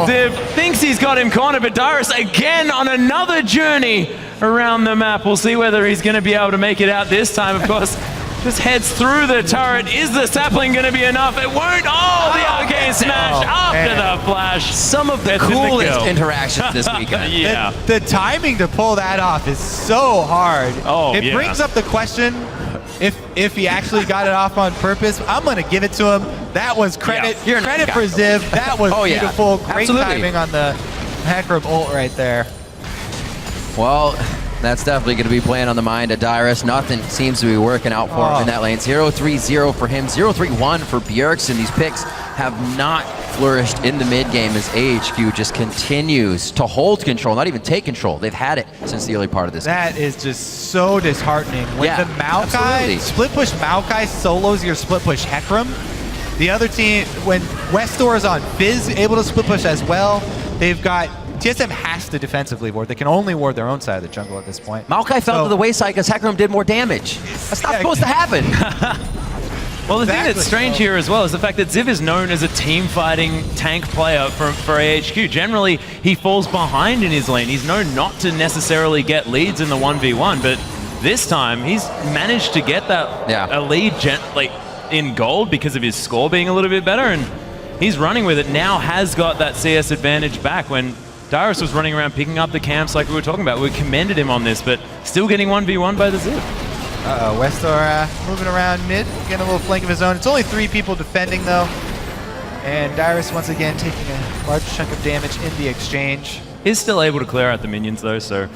Ziv thinks he's got him cornered, but Darius again on another journey around the map. We'll see whether he's going to be able to make it out this time, of course. Just heads through the turret. Is the sapling going to be enough? It won't. Oh, the Arcane Smash after the flash. Some of the coolest interactions this weekend. Yeah. The timing to pull that off is so hard. Oh, it brings up the question if he actually got it off on purpose. I'm going to give it to him. That was credit for Ziv. That was beautiful. Great timing on the Hecarim ult right there. Well, that's definitely going to be playing on the mind of Dyrus. Nothing seems to be working out for him in that lane. 0-3-0 for him, 0-3-1 for Bjergsen. These picks have not flourished in the mid game as AHQ just continues to hold control, not even take control. They've had it since the early part of this game. That is just so disheartening. When the Maokai, split push Maokai solos your split push Hecarim, the other team, when Westor is on Fizz, able to split push as well, they've got TSM has to defensively ward. They can only ward their own side of the jungle at this point. Maokai fell to the wayside because Hecarim did more damage. That's not supposed to happen. Well, the thing that's strange here as well is the fact that Ziv is known as a team-fighting tank player for AHQ. Generally, he falls behind in his lane. He's known not to necessarily get leads in the 1v1, but This time, he's managed to get that a lead in gold because of his score being a little bit better, and he's running with it. Now has got that CS advantage back when Dyrus was running around picking up the camps like we were talking about. We commended him on this, but still getting 1v1 by the Zip. Westor moving around mid, getting a little flank of his own. It's only 3 people defending though. And Dyrus once again taking a large chunk of damage in the exchange. He's still able to clear out the minions though, so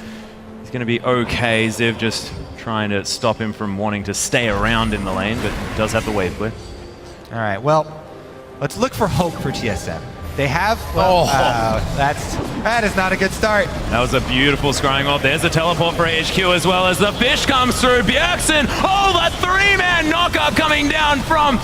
he's going to be okay. Ziv just trying to stop him from wanting to stay around in the lane, but does have the wave clear. All right, well, let's look for hope for TSM. They have, that is not a good start. That was a beautiful scrying off. There's a teleport for AHQ as well as the fish comes through. Bjergsen, the 3-man knockup coming down from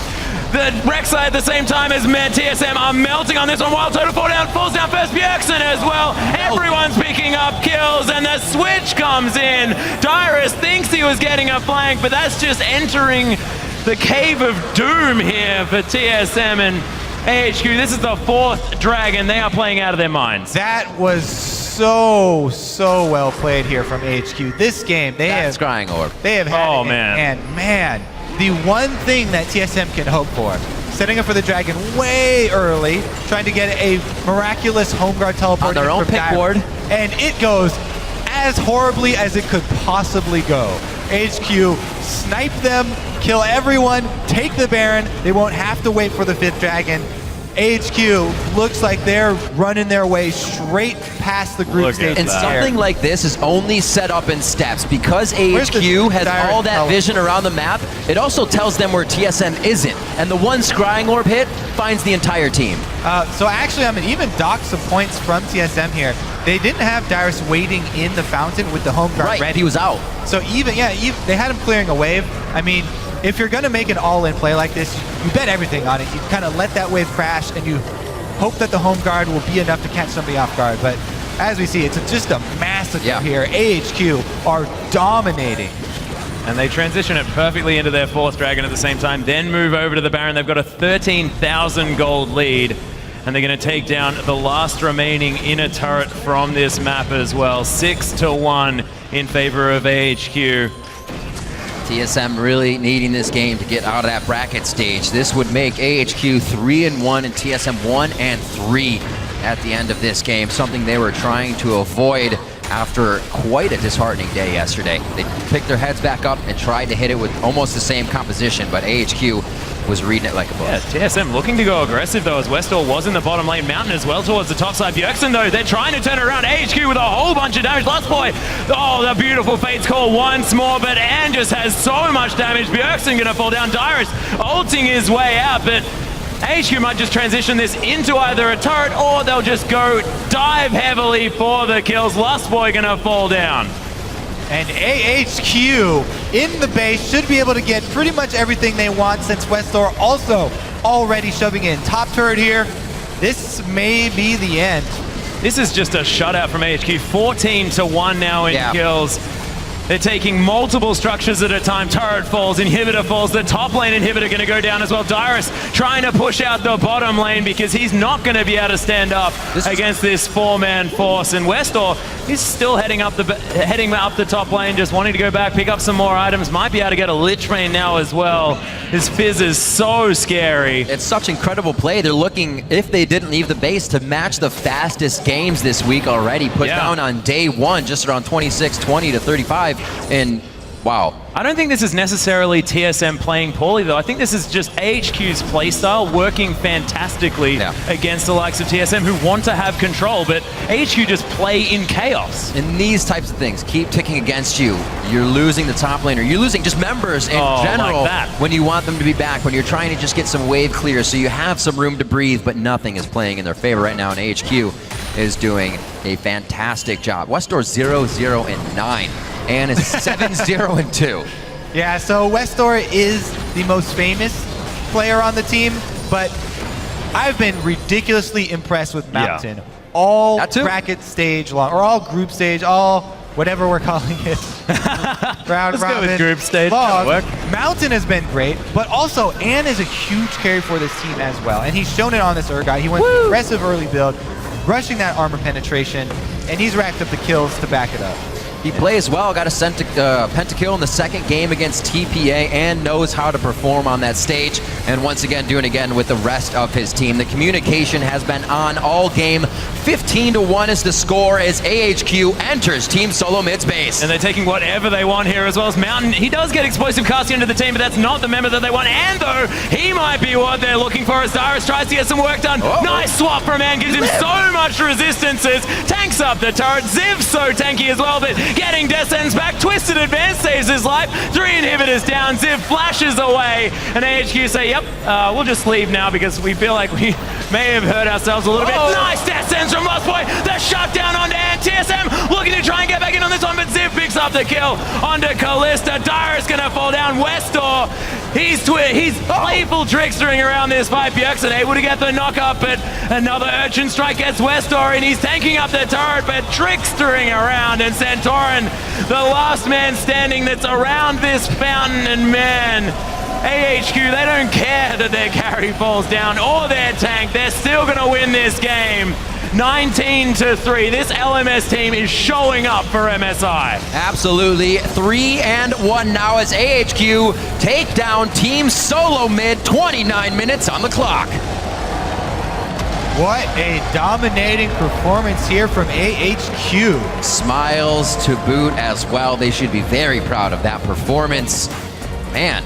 the Rek'Sai at the same time as TSM are melting on this one. Wild Total falls down first. Bjergsen as well. Everyone's picking up kills and the switch comes in. Dyrus thinks he was getting a flank, but that's just entering the cave of doom here for TSM and AHQ. This is the 4th dragon. They are playing out of their minds. That was so well played here from AHQ. This game, they have scrying orb. They have had Oh, man. And man, the one thing that TSM can hope for, setting up for the dragon way early, trying to get a miraculous home guard teleport on their own pick board, and it goes as horribly as it could possibly go. AHQ snipe them, kill everyone, take the Baron. They won't have to wait for the 5th dragon. AHQ looks like they're running their way straight past the group stage. And something like this is only set up in steps. Because AHQ has all that vision around the map, it also tells them where TSM isn't. And the one scrying orb hit finds the entire team. So actually, I'm going to even dock some points from TSM here. They didn't have Dyrus waiting in the fountain with the home guard ready. He was out. So even they had him clearing a wave. I mean, if you're going to make an all-in play like this, you bet everything on it. You kind of let that wave crash, and you hope that the home guard will be enough to catch somebody off guard. But as we see, it's just a massacre here. AHQ are dominating. And they transition it perfectly into their 4th dragon at the same time, then move over to the Baron. They've got a 13,000 gold lead, and they're going to take down the last remaining inner turret from this map as well. 6-1 in favor of AHQ. TSM really needing this game to get out of that bracket stage. This would make AHQ 3-1 and TSM 1-3 at the end of this game, something they were trying to avoid after quite a disheartening day yesterday. They picked their heads back up and tried to hit it with almost the same composition, but AHQ was reading it like a book. Yeah, TSM looking to go aggressive though, as Westor was in the bottom lane. Mountain as well towards the top side. Bjergsen though, they're trying to turn it around. AHQ with a whole bunch of damage. Last boy, the beautiful Fate's Call once more, but Ann just has so much damage. Bjergsen gonna fall down. Dyrus ulting his way out, but AHQ might just transition this into either a turret or they'll just go dive heavily for the kills. Last boy gonna fall down. And AHQ in the base should be able to get pretty much everything they want, since Westor also already shoving in. Top turret here. This may be the end. This is just a shutout from AHQ. 14-1 now in kills. They're taking multiple structures at a time. Turret falls, inhibitor falls. The top lane inhibitor going to go down as well. Dyrus trying to push out the bottom lane because he's not going to be able to stand up against this 4-man force. And Westor is still heading up the top lane, just wanting to go back, pick up some more items. Might be able to get a Lich Bane now as well. His Fizz is so scary. It's such incredible play. They're looking, if they didn't leave the base, to match the fastest games this week already. Put down on day 1, just around 26-20 to 35. And wow. I don't think this is necessarily TSM playing poorly though. I think this is just AHQ's playstyle working fantastically against the likes of TSM who want to have control, but AHQ just play in chaos. And these types of things keep ticking against you. You're losing the top laner. You're losing just members in general when you want them to be back, when you're trying to just get some wave clear so you have some room to breathe, but nothing is playing in their favor right now, and AHQ is doing a fantastic job. Westor 0-0-9. And is 7-0-2. Yeah, so Westor is the most famous player on the team, but I've been ridiculously impressed with Mountain. All bracket stage long, or all group stage, all whatever we're calling it. Round Let's robin. go with group stage. Mountain has been great, but also Ann is a huge carry for this team as well, and he's shown it on this Urgot. He went aggressive early build, rushing that armor penetration, and he's racked up the kills to back it up. He plays well, got a pentakill in the second game against TPA and knows how to perform on that stage. And once again, doing again with the rest of his team. The communication has been on all game. 15-1 is the score as AHQ enters Team Solo mid's base. And they're taking whatever they want here, as well as Mountain. He does get explosive casting into the team, but that's not the member that they want. And though, he might be what they're looking for as Dyrus tries to get some work done. Oh. Nice swap from man, gives him so much resistances. Tanks up the turret. Ziv's so tanky as well, but getting Descends back. Twisted Advance saves his life. 3 inhibitors down. Ziv flashes away. And AHQ say, yep, we'll just leave now because we feel like we may have hurt ourselves a little bit. Nice Descends from Lost Boy. The shutdown onto Ant. TSM looking to try and get back in on this one, but Ziv picks up the kill onto Callista. Dyrus gonna fall down. Westor, he's playful trickstering around this fight. Bjergsen able to get the knock up, but another Urchin Strike gets Westor, and he's tanking up the turret, but trickstering around. And Santorin, the last man standing that's around this fountain, and man, AHQ, they don't care that their carry falls down or their tank. They're still gonna win this game. 19-3. This LMS team is showing up for MSI. Absolutely. 3-1 now as AHQ take down Team Solo mid. 29 minutes on the clock. What a dominating performance here from AHQ. Smiles to boot as well. They should be very proud of that performance. Man,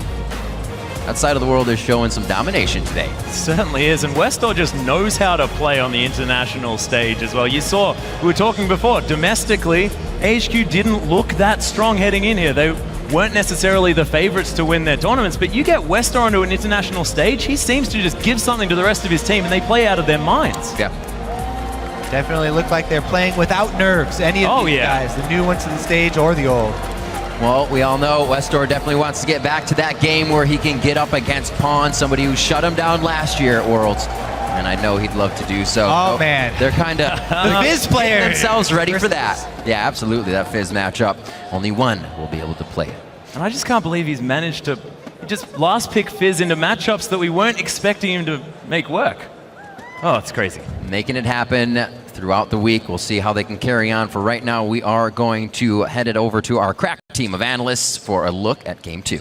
that side of the world is showing some domination today. Certainly is, and Westor just knows how to play on the international stage as well. You saw, we were talking before, domestically, AHQ didn't look that strong heading in here. They weren't necessarily the favorites to win their tournaments, but you get Westor onto an international stage, he seems to just give something to the rest of his team, and they play out of their minds. Yeah. Definitely look like they're playing without nerves, any of these guys, the new ones to the stage or the old. Well, we all know Westor definitely wants to get back to that game where he can get up against Pawn, somebody who shut him down last year at Worlds. And I know he'd love to do so. Oh, man. They're kind of the Fizz player themselves ready for that. Yeah, absolutely. That Fizz matchup. Only one will be able to play it. And I just can't believe he's managed to just last pick Fizz into matchups that we weren't expecting him to make work. Oh, it's crazy. Making it happen throughout the week. We'll see how they can carry on. For right now, we are going to head it over to our crack team of analysts for a look at Game 2.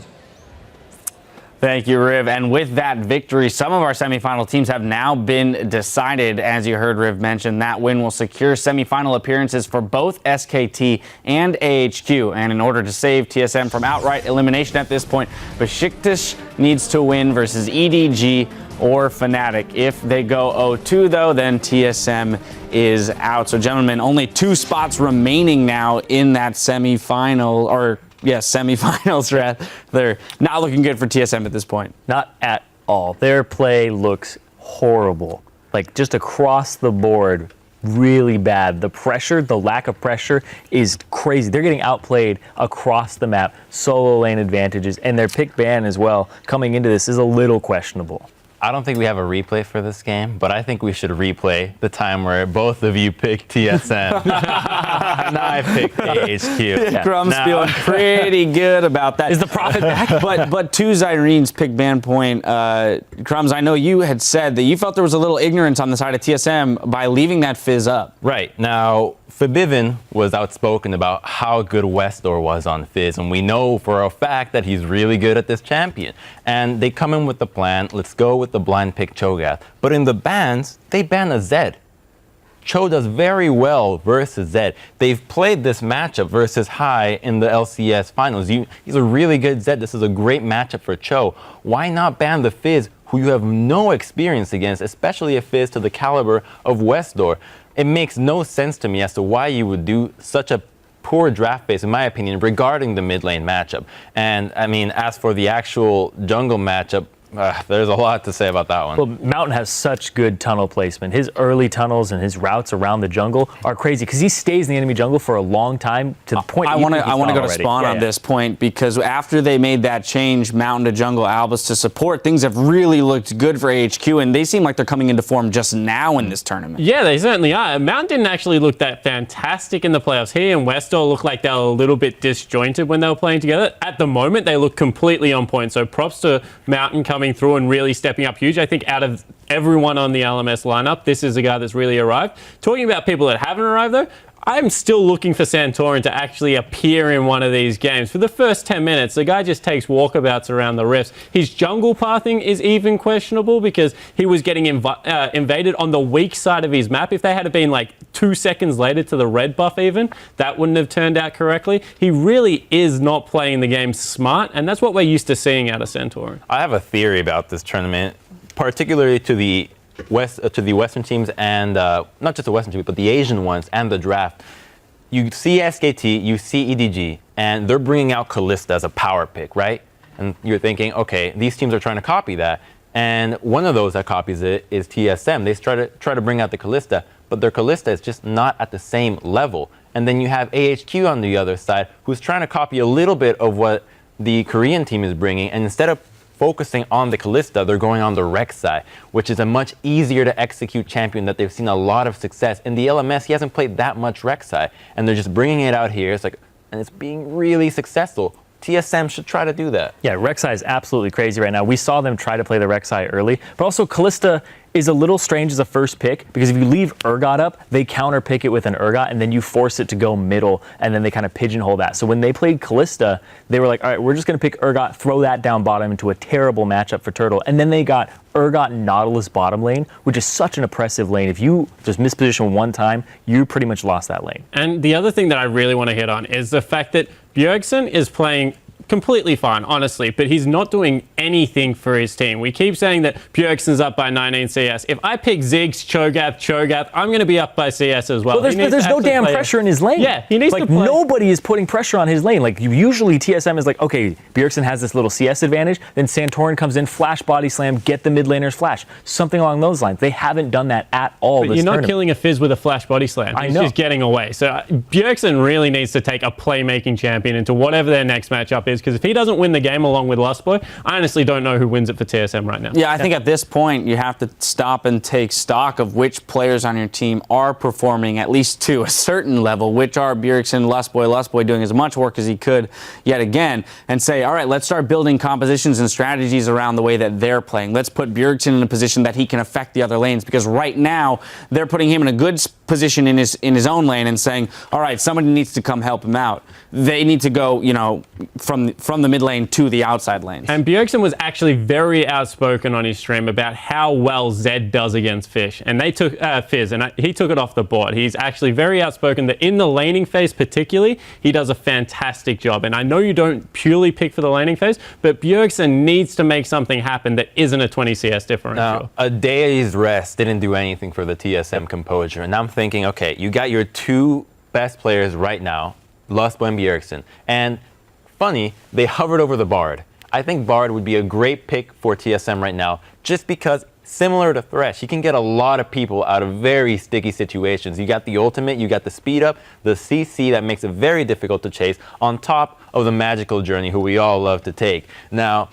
Thank you, Riv. And with that victory, some of our semifinal teams have now been decided. As you heard Riv mention, that win will secure semifinal appearances for both SKT and AHQ. And in order to save TSM from outright elimination at this point, Besiktas needs to win versus EDG or Fnatic. If they go 0-2, though, then TSM is out. So, gentlemen, only 2 spots remaining now in that semifinal, or semifinals, rather. They're not looking good for TSM at this point. Not at all. Their play looks horrible. Like, just across the board, really bad. The pressure, the lack of pressure is crazy. They're getting outplayed across the map. Solo lane advantages, and their pick ban as well coming into this is a little questionable. I don't think we have a replay for this game, but I think we should replay the time where both of you picked TSM. and I picked AHQ. Yeah. Crumb's feeling pretty good about that. Is the profit back? but to Zyrene's pick ban point, Crumbs, I know you had said that you felt there was a little ignorance on the side of TSM by leaving that Fizz up. Right. Now, Fabivin was outspoken about how good Westor was on Fizz, and we know for a fact that he's really good at this champion. And they come in with the plan, let's go with the blind pick Cho'Gath. But in the bans, they ban a Zed. Cho does very well versus Zed. They've played this matchup versus Hai in the LCS finals. He's a really good Zed. This is a great matchup for Cho. Why not ban the Fizz, who you have no experience against, especially a Fizz to the caliber of Westor? It makes no sense to me as to why you would do such a poor draft base, in my opinion, regarding the mid lane matchup. And I mean, as for the actual jungle matchup, there's a lot to say about that one. Well, Mountain has such good tunnel placement. His early tunnels and his routes around the jungle are crazy because he stays in the enemy jungle for a long time to the point. I want to go to Spawn on this point because after they made that change, Mountain to jungle, Albus to support, things have really looked good for AHQ, and they seem like they're coming into form just now in this tournament. Yeah, they certainly are. Mountain didn't actually look that fantastic in the playoffs. He and Westor looked like they were a little bit disjointed when they were playing together. At the moment, they look completely on point. So props to Mountain coming through and really stepping up huge. I think out of everyone on the LMS lineup, this is a guy that's really arrived. Talking about people that haven't arrived, though, I'm still looking for Santorin to actually appear in one of these games. For the first 10 minutes, the guy just takes walkabouts around the rifts. His jungle pathing is even questionable because he was getting invaded on the weak side of his map. If they had been like 2 seconds later to the red buff even, that wouldn't have turned out correctly. He really is not playing the game smart, and that's what we're used to seeing out of Santorin. I have a theory about this tournament, particularly to the Western teams and not just the Western teams, but the Asian ones and the draft. You see SKT, you see EDG, and they're bringing out Kalista as a power pick, right? And you're thinking, okay, these teams are trying to copy that. And one of those that copies it is TSM. They try to bring out the Kalista, but their Kalista is just not at the same level. And then you have AHQ on the other side, who's trying to copy a little bit of what the Korean team is bringing, and instead of focusing on the Kalista, they're going on the Rek'Sai, which is a much easier to execute champion that they've seen a lot of success. In the LMS, he hasn't played that much Rek'Sai, and they're just bringing it out here. It's like, and it's being really successful. TSM should try to do that. Yeah, Rek'Sai is absolutely crazy right now. We saw them try to play the Rek'Sai early, but also Kalista is a little strange as a first pick because if you leave Urgot up, they counter pick it with an Urgot and then you force it to go middle and then they kind of pigeonhole that. So when they played Kalista, they were like, all right, we're just going to pick Urgot, throw that down bottom into a terrible matchup for Turtle. And then they got Urgot Nautilus bottom lane, which is such an oppressive lane. If you just misposition one time, you pretty much lost that lane. And the other thing that I really want to hit on is the fact that Bjergsen is playing completely fine, honestly, but he's not doing anything for his team. We keep saying that Bjergsen's up by 19 CS. If I pick Ziggs, Cho'Gath, I'm going to be up by CS as well. Well, there's no damn pressure in his lane. Yeah, he needs to play. Nobody is putting pressure on his lane. Like, usually TSM is like, okay, Bjergsen has this little CS advantage, then Santorin comes in, flash body slam, get the mid laner's flash. Something along those lines. They haven't done that at all but this you're not tournament. killing a Fizz with a flash body slam. I He's know. just getting away. So Bjergsen really needs to take a playmaking champion into whatever their next matchup is, because if he doesn't win the game along with Lustboy, I honestly don't know who wins it for TSM right now. Yeah, I think at this point you have to stop and take stock of which players on your team are performing at least to a certain level, which are Bjergsen, Lustboy doing as much work as he could yet again, and say, all right, let's start building compositions and strategies around the way that they're playing. Let's put Bjergsen in a position that he can affect the other lanes, because right now they're putting him in a good position in his own lane and saying, all right, somebody needs to come help him out. They need to go, from the mid lane to the outside lanes. And Bjergsen was actually very outspoken on his stream about how well Zed does against Fish, and they took Fizz, and he took it off the board. He's actually very outspoken that in the laning phase particularly, he does a fantastic job. And I know you don't purely pick for the laning phase, but Bjergsen needs to make something happen that isn't a 20 CS differential. Now, a day's rest didn't do anything for the TSM composure, and I'm thinking, okay, you got your two best players right now, Lustboy and Bjergsen, and funny, they hovered over the Bard. I think Bard would be a great pick for TSM right now, just because, similar to Thresh, he can get a lot of people out of very sticky situations. You got the ultimate, you got the speed up, the CC that makes it very difficult to chase, on top of the magical journey, who we all love to take. Now,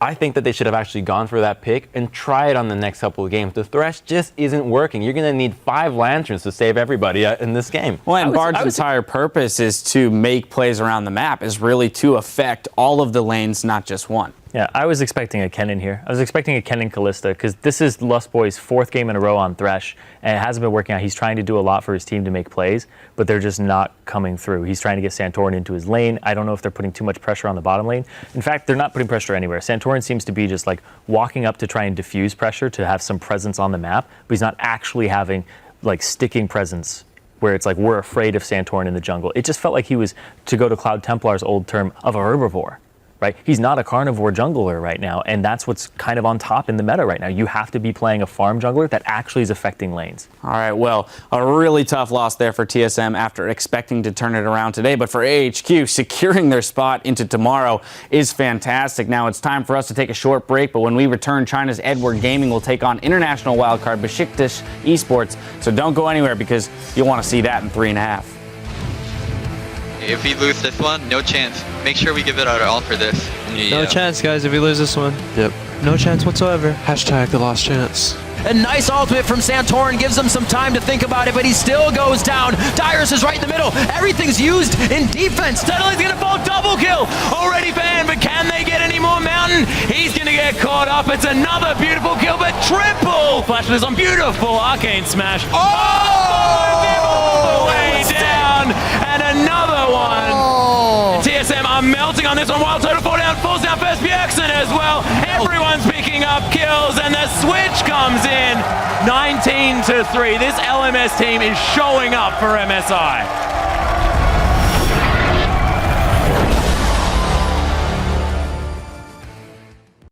I think that they should have actually gone for that pick and try it on the next couple of games. The Thresh just isn't working. You're going to need 5 Lanterns to save everybody in this game. Well, and Bard's entire purpose is to make plays around the map, is really to affect all of the lanes, not just one. Yeah, I was expecting a Kennen here. I was expecting a Kennen Kalista because this is Lustboy's 4th game in a row on Thresh, and it hasn't been working out. He's trying to do a lot for his team to make plays, but they're just not coming through. He's trying to get Santorin into his lane. I don't know if they're putting too much pressure on the bottom lane. In fact, they're not putting pressure anywhere. Santorin seems to be just like walking up to try and diffuse pressure to have some presence on the map, but he's not actually having like sticking presence where it's like we're afraid of Santorin in the jungle. It just felt like he was, to go to Cloud Templar's old term, of a herbivore. Right? He's not a carnivore jungler right now, and that's what's kind of on top in the meta right now. You have to be playing a farm jungler that actually is affecting lanes. All right, well, a really tough loss there for TSM after expecting to turn it around today, but for AHQ, securing their spot into tomorrow is fantastic. Now it's time for us to take a short break, but when we return, China's Edward Gaming will take on international wildcard Besiktas Esports, so don't go anywhere because you'll want to see that in 3.5. If we lose this one, no chance. Make sure we give it our all for this. No chance, guys, if we lose this one. Yep. No chance whatsoever. Hashtag the lost chance. A nice ultimate from Santorin gives him some time to think about it, but he still goes down. Dyrus is right in the middle. Everything's used in defense. Tunnel's gonna fall, double kill. Already banned, but can they get any more Mountain? He's gonna get caught up. It's another beautiful kill, but triple. Flash is on beautiful arcane smash. Oh! All the way down. are melting on this one. Wild Total falls down first. Bjergsen as well. Everyone's picking up kills, and the switch comes in. 19-3. This LMS team is showing up for MSI.